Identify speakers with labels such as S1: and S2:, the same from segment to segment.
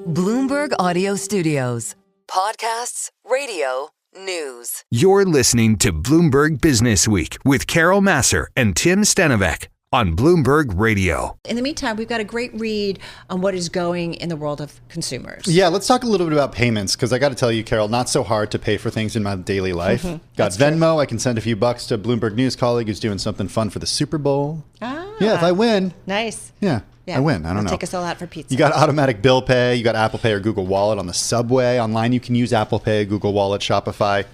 S1: Bloomberg Audio Studios. Podcasts, radio, news.
S2: You're listening to Bloomberg Businessweek with Carol Massar and Tim Stenovec on Bloomberg Radio.
S3: In the meantime, we've got a great read on what is going in the world of consumers.
S4: Yeah, let's talk a little bit about payments, because I got to tell you, Carol, not so hard to pay for things in my daily life. Got Venmo. True. I can send a few bucks to a Bloomberg News colleague who's doing something fun for the Super Bowl. Yeah, if I win.
S3: Nice.
S4: Yeah. I win. I don't know.
S3: Take us all out for pizza.
S4: You got automatic bill pay. You got Apple Pay or Google Wallet on the subway. Online, you can use Apple Pay, Google Wallet, Shopify.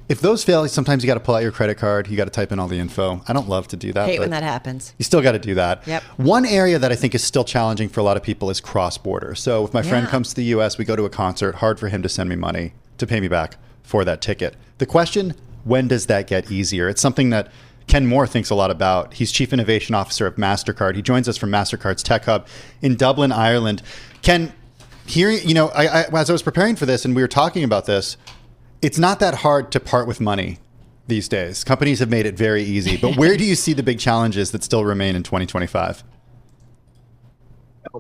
S4: If those fail, sometimes you got to pull out your credit card. You got to type in all the info. I don't love to do that.
S3: Hate when that happens.
S4: You still got to do that.
S3: Yep.
S4: One area that I think is still challenging for a lot of people is cross-border. So if my friend comes to the U.S., we go to a concert, hard for him to send me money to pay me back for that ticket. The question, when does that get easier? It's something that Ken Moore thinks a lot about. He's Chief Innovation Officer of Mastercard. He joins us from Mastercard's Tech Hub in Dublin, Ireland. Ken, hearing, as I was preparing for this and we were talking about this, it's not that hard to part with money these days. Companies have made it very easy. But where do you see the big challenges that still remain in 2025?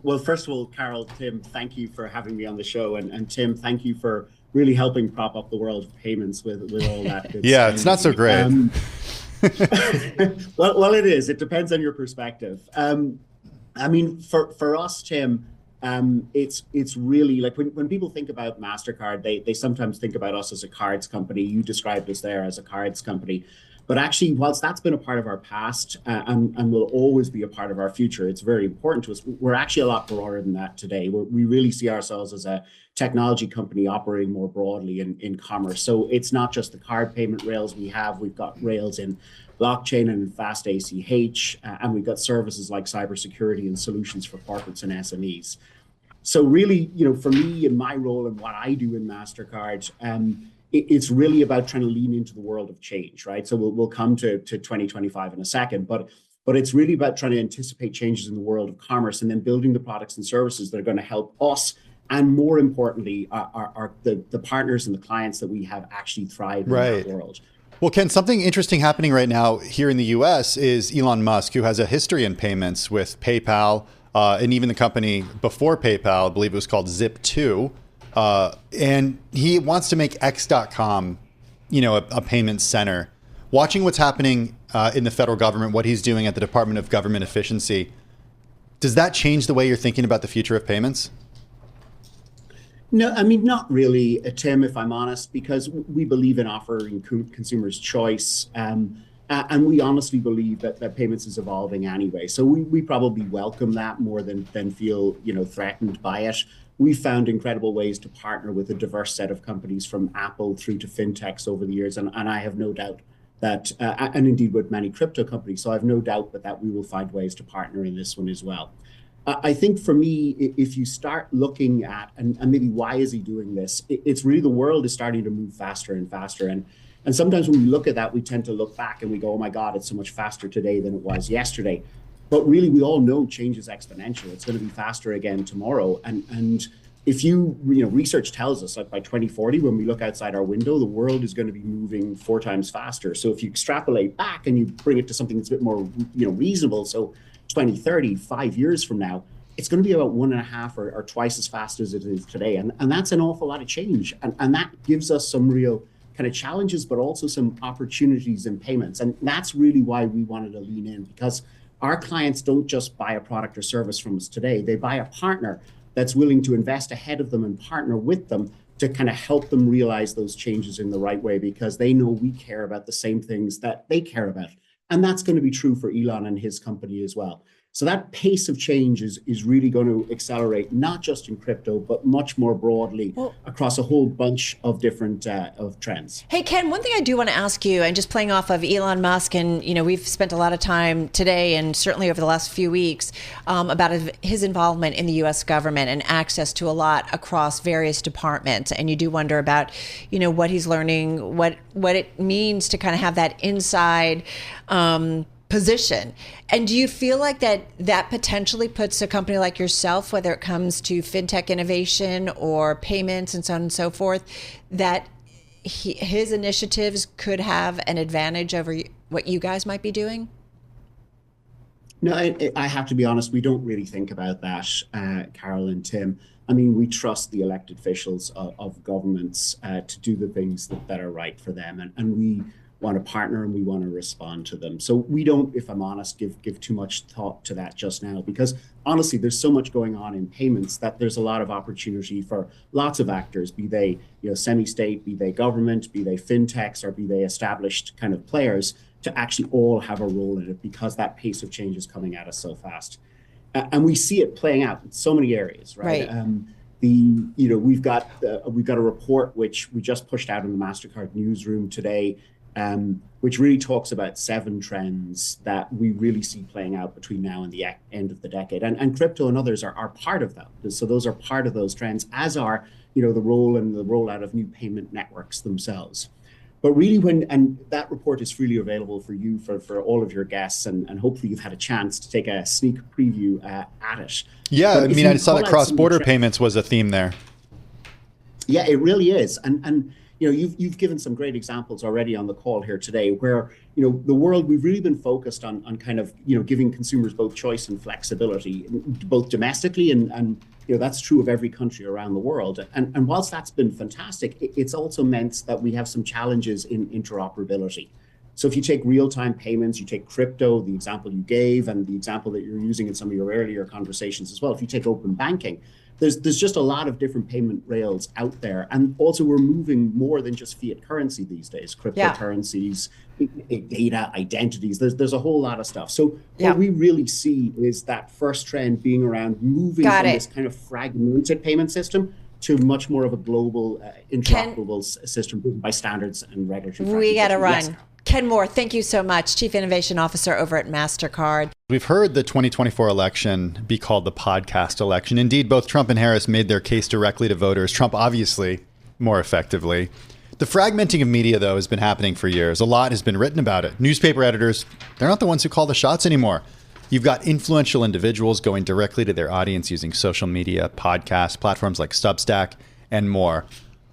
S5: Well, first of all, Carol, Tim, thank you for having me on the show. And Tim, thank you for really helping prop up the world of payments with all that.
S4: Yeah, it's not so great.
S5: Well, it is. It depends on your perspective. I mean, for us, Tim, it's really like when people think about Mastercard, they sometimes think about us as a cards company. You described us there as a cards company. But actually, whilst that's been a part of our past and will always be a part of our future, it's very important to us. We're actually a lot broader than that today. We really see ourselves as a technology company operating more broadly in commerce. So it's not just the card payment rails we have. We've got rails in blockchain and in fast ACH, and we've got services like cybersecurity and solutions for corporates and SMEs. So really, for me and my role and what I do in Mastercard, it's really about trying to lean into the world of change, right? So we'll come to 2025 in a second, but it's really about trying to anticipate changes in the world of commerce and then building the products and services that are going to help us, and more importantly, the partners and the clients that we have actually thrive in that world.
S4: Well, Ken, something interesting happening right now here in the U.S. is Elon Musk, who has a history in payments with PayPal and even the company before PayPal, I believe it was called Zip2. And he wants to make X.com, a payment center. Watching what's happening in the federal government, what he's doing at the Department of Government Efficiency, does that change the way you're thinking about the future of payments?
S5: No, I mean, not really, Tim, if I'm honest, because we believe in offering consumers choice. And we honestly believe that payments is evolving anyway. So we probably welcome that more than feel, threatened by it. We've found incredible ways to partner with a diverse set of companies from Apple through to fintechs over the years. And I have no doubt that, and indeed with many crypto companies, so I have no doubt that we will find ways to partner in this one as well. I think for me, if you start looking at, and maybe why is he doing this, it's really the world is starting to move faster and faster. And sometimes when we look at that, we tend to look back and we go, oh my God, it's so much faster today than it was yesterday. But really, we all know change is exponential. It's going to be faster again tomorrow. And if research tells us that by 2040, when we look outside our window, the world is going to be moving 4 times faster. So if you extrapolate back and you bring it to something that's a bit more, reasonable, so 2030, 5 years from now, it's going to be about 1.5 or twice as fast as it is today. And that's an awful lot of change. And that gives us some real kind of challenges, but also some opportunities in payments. And that's really why we wanted to lean in, because our clients don't just buy a product or service from us today. They buy a partner that's willing to invest ahead of them and partner with them to kind of help them realize those changes in the right way, because they know we care about the same things that they care about. And that's going to be true for Elon and his company as well. So that pace of change is really going to accelerate, not just in crypto, but much more broadly across a whole bunch of different of trends.
S3: Hey, Ken, one thing I do want to ask you, and just playing off of Elon Musk, and we've spent a lot of time today and certainly over the last few weeks about his involvement in the U.S. government and access to a lot across various departments. And you do wonder about, what he's learning, what it means to kind of have that inside position. And do you feel like that potentially puts a company like yourself, whether it comes to fintech innovation or payments and so on and so forth, that his initiatives could have an advantage over what you guys might be doing?
S5: No, I have to be honest, we don't really think about that, Carol and Tim. I mean, we trust the elected officials of governments to do the things that are right for them. And we want to partner and we want to respond to them. So we don't, if I'm honest, give too much thought to that just now, because honestly, there's so much going on in payments that there's a lot of opportunity for lots of actors, be they semi-state, be they government, be they fintechs, or be they established kind of players, to actually all have a role in it, because that pace of change is coming at us so fast. And we see it playing out in so many areas, right? We've got a report which we just pushed out in the Mastercard newsroom today, which really talks about 7 trends that we really see playing out between now and the end of the decade. And crypto and others are part of that. So those are part of those trends, as are the role and the rollout of new payment networks themselves. But really, and that report is freely available for you, for all of your guests, and hopefully you've had a chance to take a sneak preview at it.
S4: Yeah, I mean, I saw that cross-border payments was a theme there.
S5: Yeah, it really is. And you've given some great examples already on the call here today, where the world, we've really been focused on kind of giving consumers both choice and flexibility, both domestically and that's true of every country around the world. And whilst that's been fantastic, it's also meant that we have some challenges in interoperability. So if you take real-time payments, you take crypto, the example you gave, and the example that you're using in some of your earlier conversations as well. If you take open banking, there's just a lot of different payment rails out there. And also we're moving more than just fiat currency these days, cryptocurrencies, data, identities, there's a whole lot of stuff. So what we really see is that first trend being around moving from this kind of fragmented payment system to much more of a global interoperable system driven by standards and regulatory.
S3: We got to run. Yes. Ken Moore, thank you so much, Chief Innovation Officer over at Mastercard.
S4: We've heard the 2024 election be called the podcast election. Indeed, both Trump and Harris made their case directly to voters. Trump, obviously, more effectively. The fragmenting of media, though, has been happening for years. A lot has been written about it. Newspaper editors, they're not the ones who call the shots anymore. You've got influential individuals going directly to their audience using social media, podcasts, platforms like Substack, and more.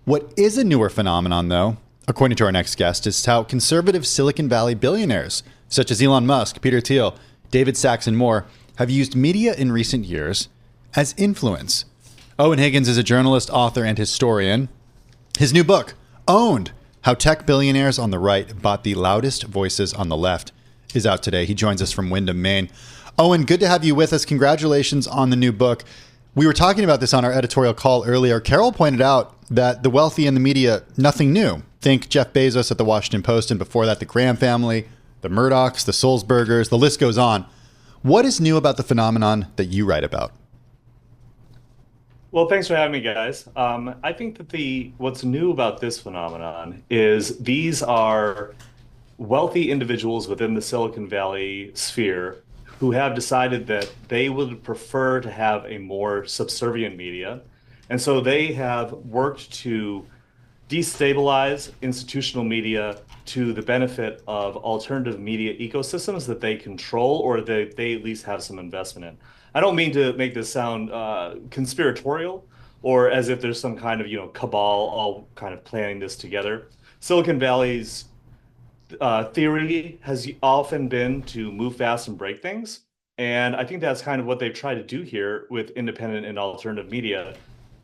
S4: What is a newer phenomenon, though, according to our next guest, is how conservative Silicon Valley billionaires, such as Elon Musk, Peter Thiel, David Sachs, and more, have used media in recent years as influence. Eoin Higgins is a journalist, author, and historian. His new book, Owned: How Tech Billionaires on the Right Bought the Loudest Voices on the Left, is out today. He joins us from Windham, Maine. Eoin, good to have you with us. Congratulations on the new book. We were talking about this on our editorial call earlier. Carol pointed out that the wealthy and the media, nothing new. Think Jeff Bezos at the Washington Post, and before that, the Graham family, the Murdochs, the Sulzbergers, the list goes on. What is new about the phenomenon that you write about?
S6: Well, thanks for having me, guys. I think that what's new about this phenomenon is these are wealthy individuals within the Silicon Valley sphere who have decided that they would prefer to have a more subservient media. And so they have worked to destabilize institutional media to the benefit of alternative media ecosystems that they control or that they at least have some investment in. I don't mean to make this sound conspiratorial or as if there's some kind of cabal all kind of planning this together. Silicon Valley's theory has often been to move fast and break things. And I think that's kind of what they've tried to do here with independent and alternative media.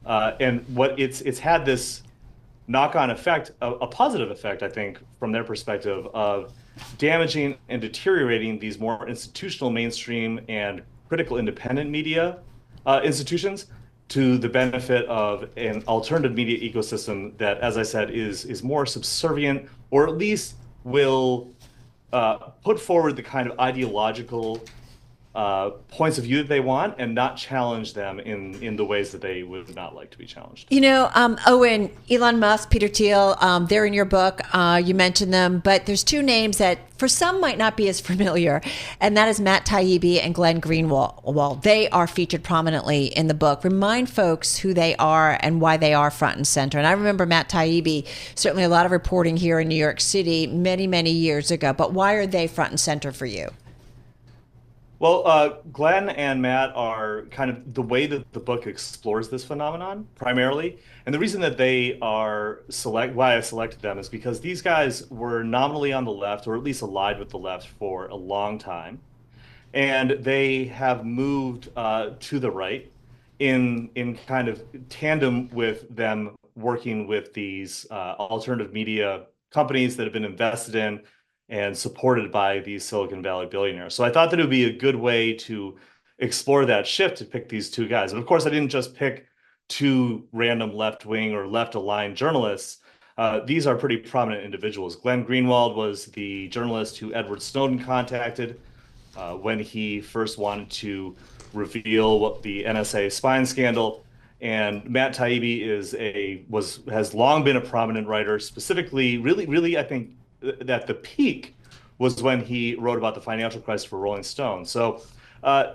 S6: And what it's had this knock-on effect, a positive effect, I think, from their perspective of damaging and deteriorating these more institutional mainstream and critical independent media institutions to the benefit of an alternative media ecosystem that, as I said, is more subservient, or at least will put forward the kind of ideological points of view that they want and not challenge them in the ways that they would not like to be challenged.
S3: Eoin, Elon Musk, Peter Thiel, they're in your book. You mentioned them, but there's 2 names that for some might not be as familiar, and that is Matt Taibbi and Glenn Greenwald. They are featured prominently in the book. Remind folks who they are and why they are front and center. And I remember Matt Taibbi, certainly a lot of reporting here in New York City many, many years ago, but why are they front and center for you?
S6: Well, Glenn and Matt are kind of the way that the book explores this phenomenon primarily. And the reason that they are why I selected them is because these guys were nominally on the left, or at least allied with the left for a long time. and they have moved to the right in kind of tandem with them working with these alternative media companies that have been invested in and supported by these Silicon Valley billionaires. So I thought that it would be a good way to explore that shift to pick these two guys. And of course, I didn't just pick two random left-wing or left-aligned journalists. These are pretty prominent individuals. Glenn Greenwald was the journalist who Edward Snowden contacted when he first wanted to reveal what the NSA spying scandal. And Matt Taibbi has long been a prominent writer. Specifically, really, I think that the peak was when he wrote about the financial crisis for Rolling Stone. So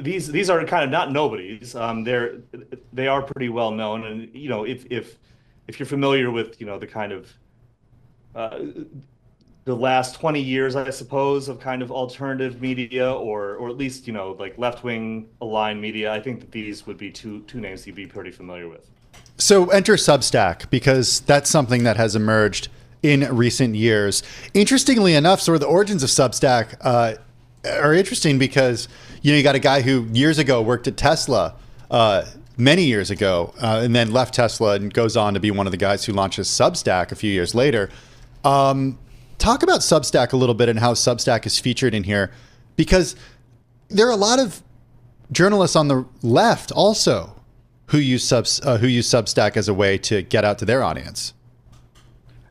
S6: these are kind of not nobodies. They are pretty well known, and if you're familiar with the kind of the last 20 years, I suppose, of kind of alternative media or at least like left-wing aligned media, I think that these would be two names you'd be pretty familiar with.
S4: So enter Substack, because that's something that has emerged in recent years. Interestingly enough, sort of the origins of Substack are interesting because you got a guy who years ago worked at Tesla, many years ago, and then left Tesla and goes on to be one of the guys who launches Substack a few years later. Talk about Substack a little bit and how Substack is featured in here, because there are a lot of journalists on the left also who use Substack as a way to get out to their audience.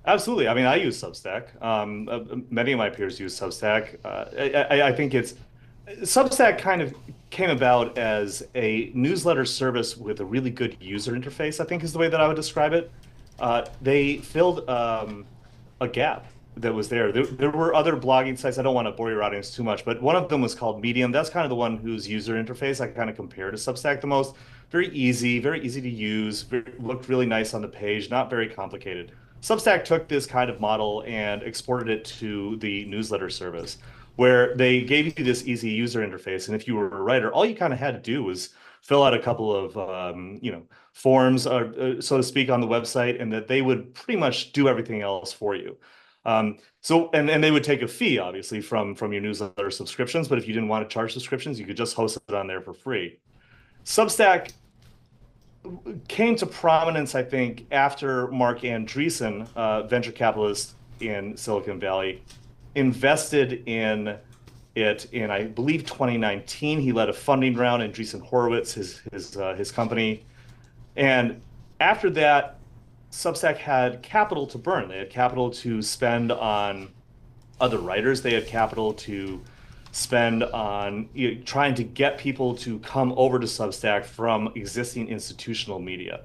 S6: Absolutely. I mean, I use Substack. Many of my peers use Substack. I think Substack kind of came about as a newsletter service with a really good user interface, I think is the way that I would describe it. They filled a gap that was there. There were other blogging sites. I don't want to bore your audience too much, but one of them was called Medium. That's kind of the one whose user interface I kind of compare to Substack the most. Very easy to use, looked really nice on the page, not very complicated. Substack took this kind of model and exported it to the newsletter service, where they gave you this easy user interface. And if you were a writer, all you kind of had to do was fill out a couple of forms, so to speak, on the website, and that they would pretty much do everything else for you. So they would take a fee, obviously, from your newsletter subscriptions. But if you didn't want to charge subscriptions, you could just host it on there for free. Substack came to prominence, I think, after Mark Andreessen, venture capitalist in Silicon Valley, invested in it in, I believe, 2019. He led a funding round, Andreessen Horowitz, his company. And after that, Substack had capital to burn. They had capital to spend on other writers. They had capital to spend on trying to get people to come over to Substack from existing institutional media.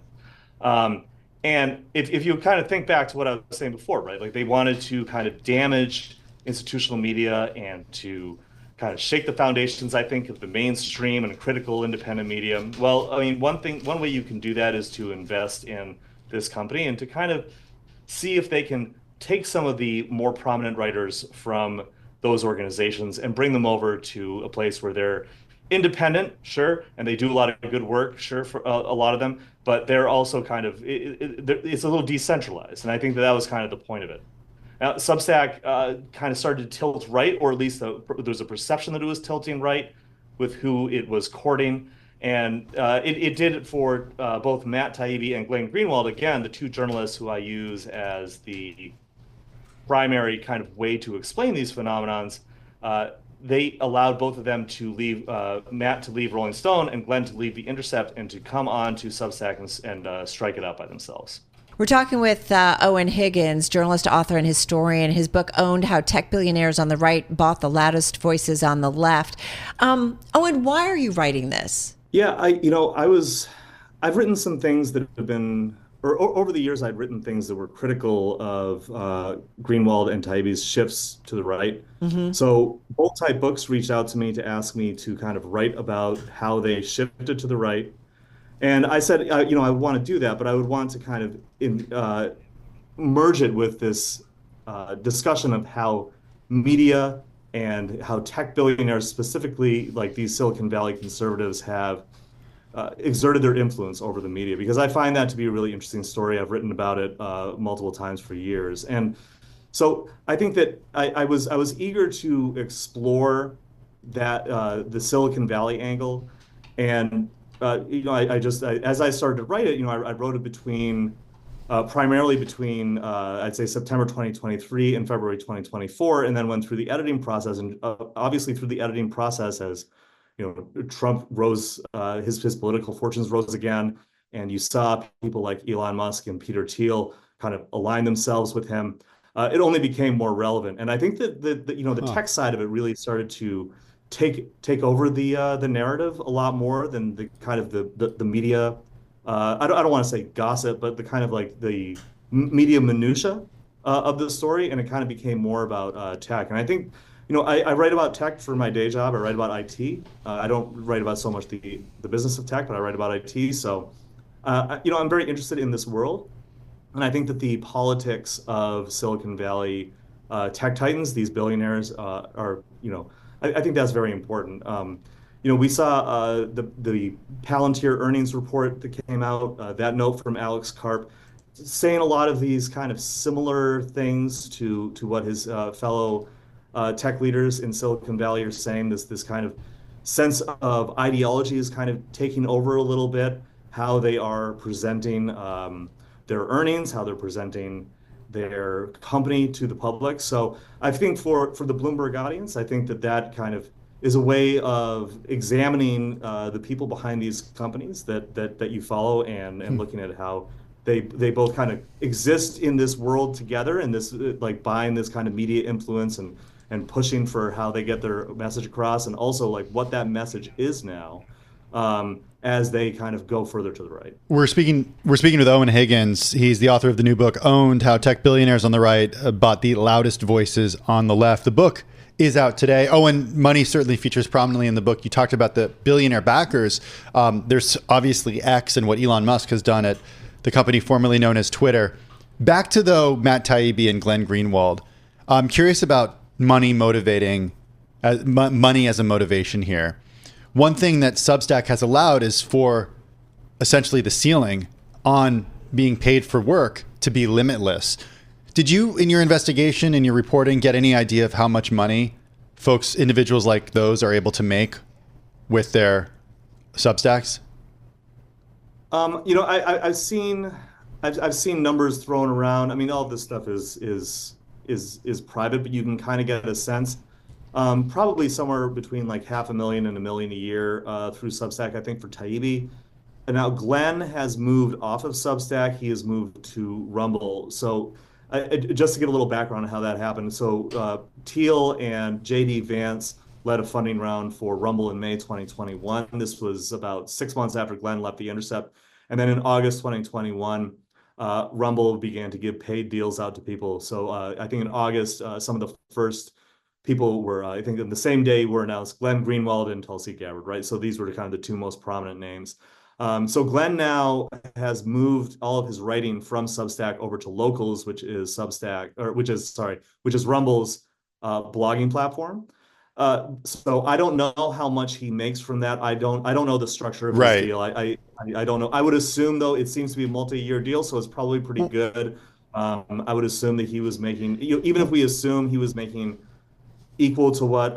S6: And if you kind of think back to what I was saying before, right? Like they wanted to kind of damage institutional media and to kind of shake the foundations, I think, of the mainstream and critical independent media. Well, I mean, one way you can do that is to invest in this company and to kind of see if they can take some of the more prominent writers from those organizations and bring them over to a place where they're independent, sure, and they do a lot of good work, sure, for a lot of them, but they're also kind of, it's a little decentralized. And I think that was kind of the point of it. Now, Substack kind of started to tilt right, or at least there was a perception that it was tilting right with who it was courting. And it did it for both Matt Taibbi and Glenn Greenwald, again, the two journalists who I use as the primary kind of way to explain these phenomenons. They allowed both of them to leave, Matt to leave Rolling Stone and Glenn to leave The Intercept and to come on to Substack and strike it out by themselves.
S3: We're talking with Eoin Higgins, journalist, author, and historian. His book, Owned: How Tech Billionaires on the Right Bought the Loudest Voices on the Left. Eoin, why are you writing this?
S6: Yeah, I've written some things that have been, or over the years, I'd written things that were critical of Greenwald and Taibbi's shifts to the right. Mm-hmm. So both type books reached out to me to ask me to kind of write about how they shifted to the right. And I said, I want to do that, but I would want to kind of merge it with this discussion of how media and how tech billionaires, specifically like these Silicon Valley conservatives, have exerted their influence over the media, because I find that to be a really interesting story. I've written about it multiple times for years. And so I think that I was eager to explore that the Silicon Valley angle, and as I started to write it, I wrote it primarily between I'd say September 2023 and February 2024, and then went through the editing process, and obviously through the editing process, as Trump rose, his political fortunes rose again, and you saw people like Elon Musk and Peter Thiel kind of align themselves with him. It only became more relevant, and I think that the tech side of it really started to take over the narrative a lot more than the kind of the media. I don't want to say gossip, but the kind of like the media minutia of the story, and it kind of became more about tech. And I think, I write about tech for my day job. I write about IT. I don't write about so much the business of tech, but I write about IT. So, I'm very interested in this world. And I think that the politics of Silicon Valley tech titans, these billionaires, are, I think that's very important. We saw the Palantir earnings report that came out, that note from Alex Karp, saying a lot of these kind of similar things to what his fellow tech leaders in Silicon Valley are saying. This kind of sense of ideology is kind of taking over a little bit, how they are presenting their earnings, how they're presenting their company to the public. So I think for the Bloomberg audience, I think that kind of is a way of examining the people behind these companies that you follow, and looking at how they both kind of exist in this world together, and this like buying this kind of media influence and pushing for how they get their message across, and also like what that message is now. As they kind of go further to the right. We're speaking
S4: with Eoin Higgins. He's the author of the new book, Owned: How Tech Billionaires on the Right Bought the Loudest Voices on the Left. The book is out today. Eoin, money certainly features prominently in the book. You talked about the billionaire backers. There's obviously X and what Elon Musk has done at the company formerly known as Twitter. Back to, though, Matt Taibbi and Glenn Greenwald. I'm curious about money as a motivation here. One thing that Substack has allowed is for essentially the ceiling on being paid for work to be limitless. Did you, in your investigation, in your reporting, get any idea of how much money individuals like those are able to make with their Substacks?
S6: I've seen numbers thrown around. I mean, all of this stuff is private, but you can kind of get a sense. Probably somewhere between like $500,000 and $1 million a year through Substack, I think, for Taibbi. And now Glenn has moved off of Substack. He has moved to Rumble. So just to get a little background on how that happened. So Thiel and JD Vance led a funding round for Rumble in May 2021. This was about 6 months after Glenn left The Intercept. And then in August 2021, Rumble began to give paid deals out to people. So I think in August, some of the first people were, I think in the same day were announced, Glenn Greenwald and Tulsi Gabbard, right? So these were kind of the two most prominent names. So Glenn now has moved all of his writing from Substack over to Locals, which is Rumble's blogging platform. So I don't know how much he makes from that. I don't know the structure of his deal. I don't know. I would assume, though, it seems to be a multi-year deal, so it's probably pretty good. I would assume that he was making, even if we assume he was making equal to what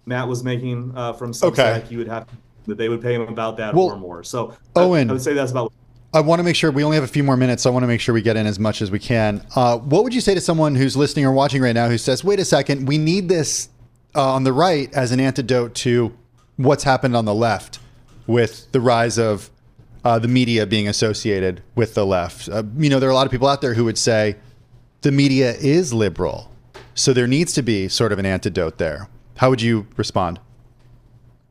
S6: Matt was making from Substack, you would have that they would pay him about that or more. So
S4: Eoin,
S6: I would say that's about.
S4: I want to make sure we only have a few more minutes, so I want to make sure we get in as much as we can. What would you say to someone who's listening or watching right now who says, wait a second, we need this on the right as an antidote to what's happened on the left with the rise of the media being associated with the left? There are a lot of people out there who would say the media is liberal, so there needs to be sort of an antidote there. How would you respond?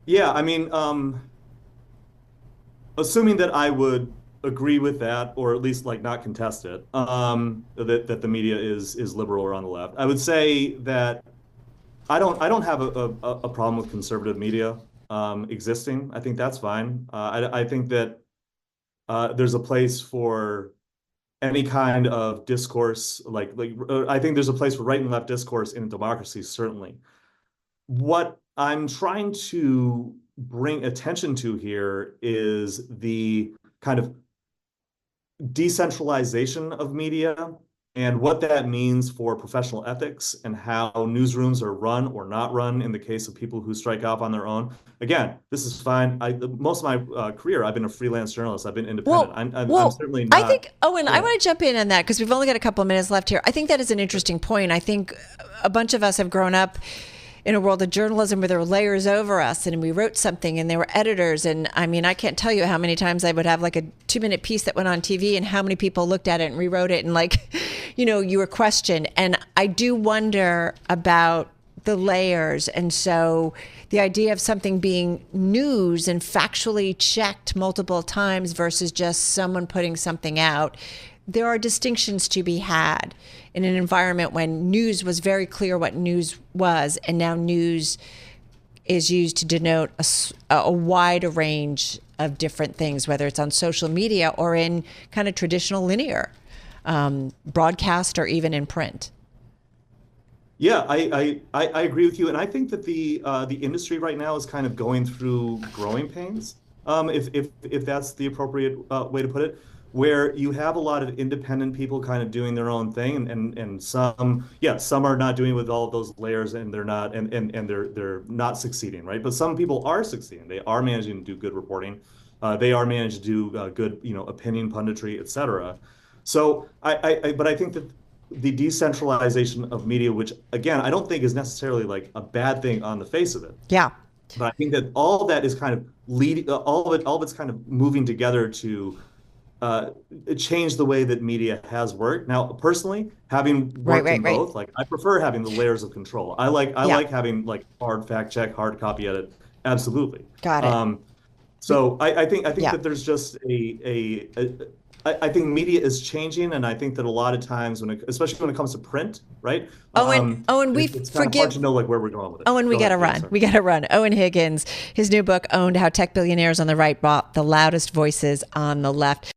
S6: Yeah, I mean, assuming that I would agree with that, or at least like not contest it, that the media is liberal or on the left, I would say that I don't have a problem with conservative media existing. I think that's fine. I think that there's a place for any kind of discourse, I think there's a place for right and left discourse in a democracy, certainly. What I'm trying to bring attention to here is the kind of decentralization of media and what that means for professional ethics and how newsrooms are run or not run in the case of people who strike off on their own. Again, this is fine. Most of my career, I've been a freelance journalist. I've been independent. I'm certainly not.
S3: I think, Owen, I want to jump in on that because we've only got a couple of minutes left here. I think that is an interesting point. I think a bunch of us have grown up in a world of journalism where there were layers over us and we wrote something and there were editors. And I mean, I can't tell you how many times I would have like a 2-minute piece that went on TV and how many people looked at it and rewrote it and like, you were questioned. And I do wonder about the layers. And so the idea of something being news and factually checked multiple times versus just someone putting something out, there are distinctions to be had in an environment when news was very clear what news was, and now news is used to denote a wide range of different things, whether it's on social media or in kind of traditional linear broadcast or even in print.
S6: Yeah, I agree with you, and I think that the industry right now is kind of going through growing pains, if that's the appropriate way to put it, where you have a lot of independent people kind of doing their own thing, and some are not doing it with all of those layers, and they're not they're not succeeding, right? But some people are succeeding. They are managing to do good reporting. They are managing to do good, opinion punditry, etc. So but I think that the decentralization of media, which again, I don't think is necessarily like a bad thing on the face of it.
S3: Yeah.
S6: But I think that all of that is kind of all of it's kind of moving together to change the way that media has worked. Now, personally, having worked in both, like I prefer having the layers of control. I like having like hard fact check, hard copy edit. Absolutely.
S3: Got it.
S6: So I think that there's just I think media is changing, and I think that a lot of times especially when it comes to print, right?
S3: Owen,
S6: it's kind of hard to know like where we're going with it.
S3: Owen, we got to run. We got to run. Eoin Higgins, his new book, Owned: How Tech Billionaires on the Right Bought the Loudest Voices on the Left.